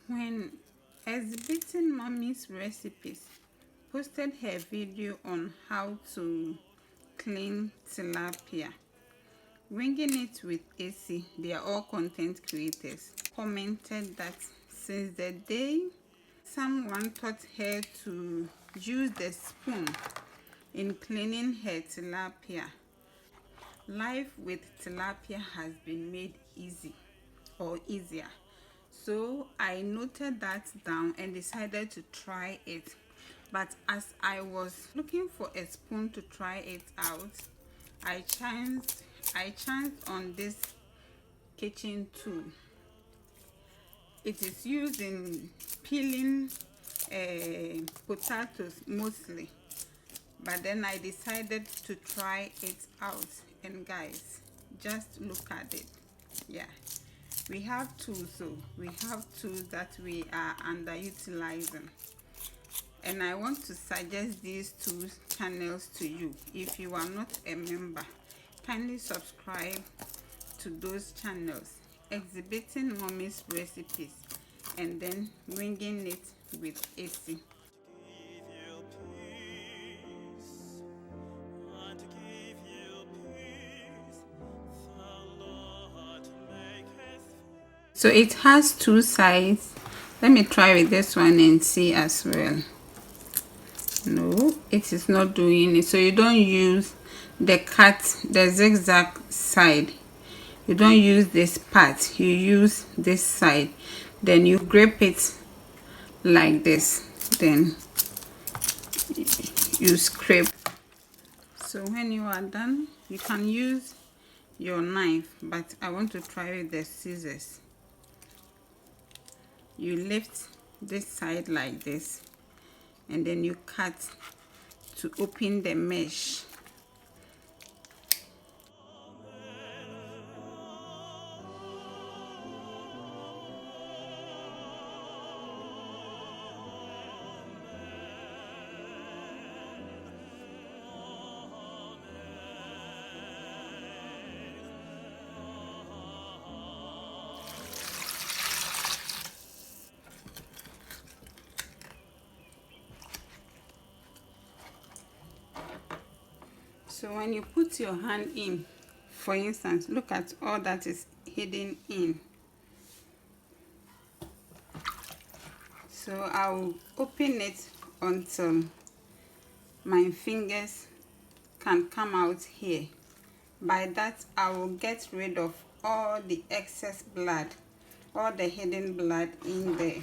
When exhibiting mommy's recipes, posted her video on how to clean tilapia, winging it with AC. They are all content creators. Commented that since the day someone taught her to use the spoon in cleaning her tilapia, life with tilapia has been made easy or easier. So I noted that down and decided to try it. But as I was looking for a spoon to try it out, I chanced on this kitchen tool. It is used in peeling potatoes mostly, but then I decided to try it out, and guys, just look at it. Yeah, we have tools, so we have tools that we are underutilizing, and I want to suggest these two channels to you. If you are not a member, kindly subscribe to those channels: Exhibiting Mommy's Recipes and then Winging It with AC. So it has two sides. Let me try with this one and see as well. No, it is not doing it. So you don't use the zigzag side. You don't use this part. You use this side. Then you grip it like this. Then you scrape. So when you are done, you can use your knife, but I want to try with the scissors. You lift this side like this, and then you cut to open the mesh. So when you put your hand in, for instance, look at all that is hidden in. So I'll open it until my fingers can come out here. By that, I will get rid of all the excess blood, all the hidden blood in there.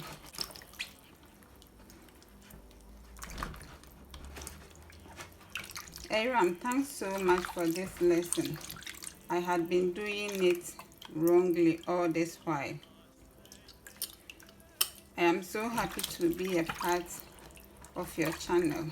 Aram, thanks so much for this lesson. I had been doing it wrongly all this while. I am so happy to be a part of your channel.